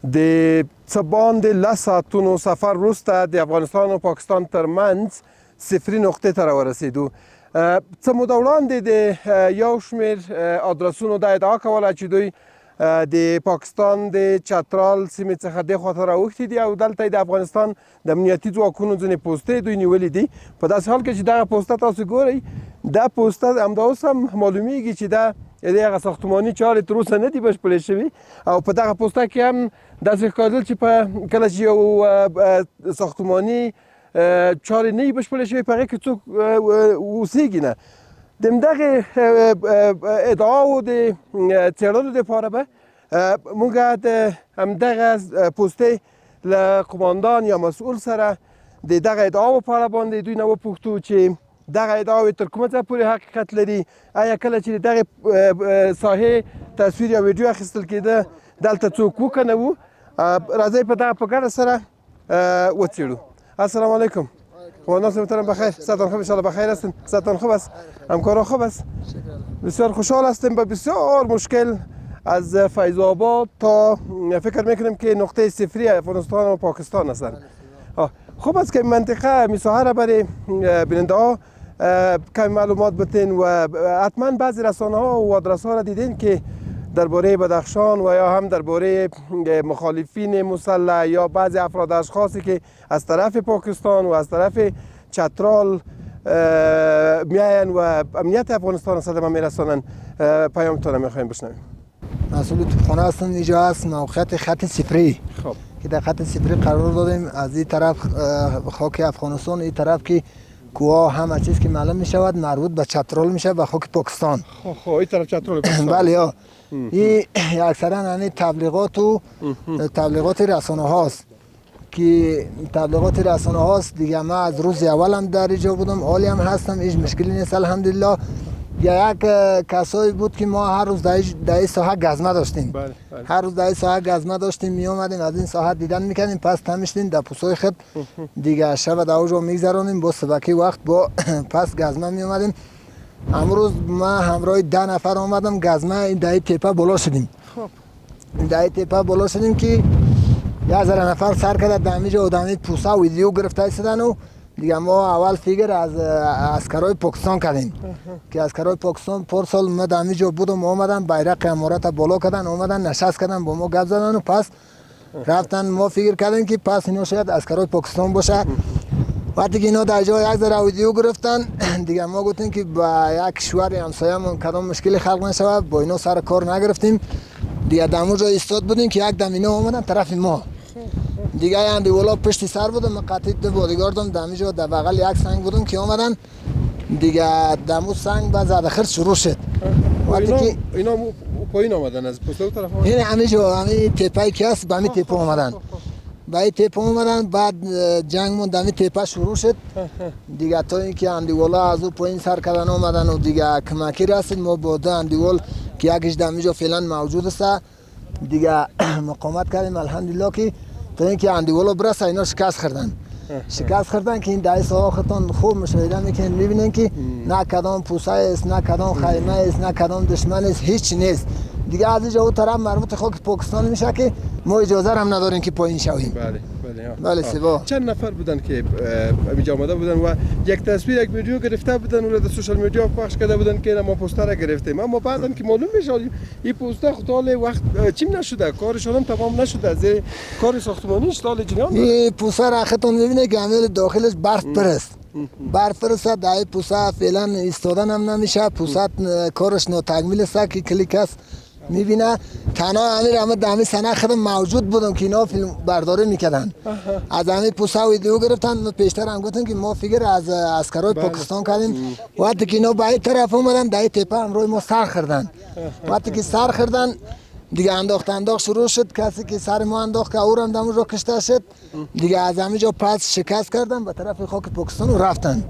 د څه باندې 10 ساعتونو سفر وروسته د افغانستان او پاکستان ترمنځ صفري نقطې ته راورسېدو. څه موده وړاندې د یو شمېر ادرسونو دا ادعا کوله چې دوی د پاکستان د چترال سیمې څخه دې خواته راوښتي دي او دلته د افغانستان د امنیتي ځواکونو ځینې پوستې دوی نیولې دي. په داسې حال کې چې دغه پوسته تاسو ګورئ، دا پوسته همدا اوس هم معلومیږي چې دا د هغه ساختماني چارې تر اوسه نه دي بشپړې شوي او په دغه پوسته کې هم داسې ښکارېدل چې په کله چې یو ساختماني چارې نه وي بشپړې شوې په هغې کې څوک اوسېږي نه. د همدغې ادعاو د څېړلو دپاره به موږ د همدغه پوستې له قماندان یا مسؤل سره د دغه ادعاو په اړه باندې دوی نه وپوښتو چې دغه ادعاوې تر کومه ځایه پورې حقیقت لري، آیا کله چې د دغې ساحې تصویر یا ویډیو اخیستل کېده دلته څوک و که نه و. راځئ په دغه په ګډه سره وڅېړو. السلام علیکم. ناس محترم بخیر، صحتان خوب، انشاءالله بخیر هستین؟ صحتان خوب است؟ همکارا خوب است؟ بسیار خوشحال هستیم. با بسیار مشکل از فیض آباد تا فکر میکنیم که نقطه صفری افغانستان و پاکستان هستند. خوب است که منطقه مساحه را برای بیننده ها کمی معلومات بتین و حتما بعضی رسانه ها و آدرس ها را دیدین که درباره بدخشان و یا هم درباره مخالفین مسلح یا بعضی افراد اشخاصی که از طرف پاکستان و از طرف چترال میاین و امنیت افغانستان صدمه میرسانن پیامتون رو میخوایم بشنویم. مسئول توپخانه هستن، اینجا هست موقعیت خط صفری. خب که در خط صفری قرار دادیم. از این طرف خاک افغانستان، این طرف که کوه همه چیز که معلوم می شود مربوط به چترال میشه و خاک پاکستان. خب این طرف چترال پاکستان. بله ها. این اکثرا همین تبلیغات رسانه هاست که تبلیغات رسانه هاست دیگه. ما از روز اول هم در اینجا بودم، حالی هم هستم، هیچ مشکلی نیست الحمدلله. یک کسایی بود که ما هر روز در این ساحه گزمه داشتیم. بله. هر روز در این ساحه گزمه داشتیم، می اومدیم از این ساحه دیدن میکنیم، پس تمیشتیم در پوسای خود دیگه شب در اونجا میگذرونیم با سبکی وقت با پس گزمه می اومدیم. امروز ما همراه 10 نفر اومدم گزمه این در تپه بالا شدیم. خب در تپه بالا شدیم که 1000 نفر سر کرده دمیجا و دمی پوسه و ویدیو گرفته ایستادن و دیگه ما اول فکر از عسکرای پاکستان کردیم که عسکرای پاکستان پارسال ما دمیجا بودم اومدن بیرق امارات بالا کردن، اومدن نشست کردن با ما گپ زدن و پس رفتن. ما فکر کردیم که پس اینا شاید عسکرای پاکستان باشه. وقتی که اینا در جای یک ذره ویدیو گرفتن دیگه ما گفتیم که با یک کشور همسایه‌مون کدام مشکلی خلق نشود، با اینا سر کار نگرفتیم. دیگه دمو جای ایستاد بودیم که یک دم اینا اومدن طرف ما دیگه اندی والا پشت سر بودم. من قطعی دو بادیگاردم دمیجا در بغل یک سنگ بودم که اومدن دیگه دمو سنگ بعد زد خرد شروع شد. وقتی که اینا پایین اومدن از پشت طرف این همیجا همین تپه‌ای که هست به همین تپه اومدن. به این تپه اومدن بعد جنگ مون دمی تپه شروع شد دیگه تا اینکه اندیوالا از او پایین سر کردن اومدن و دیگه کمکی رسید. ما با دو اندیوال که یکیش دمیجا فعلا موجود است دیگه مقاومت کردیم الحمدلله که تا اینکه اندیوالا برسه اینا شکست خوردن که این دای ساحه خودتون خوب مشاهده میکنین میبینین که نه کدام پوسه است، نه کدام خیمه است، نه کدام دشمن است، هیچ نیست دیگه. از اینجا اون طرف مربوط خاک پاکستان میشه که ما اجازه هم نداریم که پایین شویم. بله سبا. چند نفر بودن که اینجا آمده بودن و یک تصویر یک ویدیو گرفته بودن و در سوشال میدیا پخش کرده بودن که ما پوستر را گرفتیم، اما بعداً که معلوم میشه این پوستر خودال وقت چیم نشده، کارشون هم تمام نشده، از کار ساختمانی اشتغال جریان داره. این پوستر خودتون میبینه که عمل داخلش برف پرست. برف پرست دای پوسته فعلا ایستادن هم نمیشه. پوسته کارش ناتکمیل است که کلیک است میبینه. تنها همه دمی سنه خودم موجود بودم که اینا فیلم برداری میکردن. از همه پوسه ویدیو گرفتن. ما پیشتر هم گفتم که ما فکر از عسکرای پاکستان کردیم. وقتی که اینا به این طرف اومدن در تپه همراه ما سر خوردن. وقتی که سر خوردن دیگه انداخت شروع شد. کسی که سر ما انداخت که او هم دمو رو کشته شد دیگه. از همه جا پس شکست کردن به طرف خاک پاکستان و رفتن.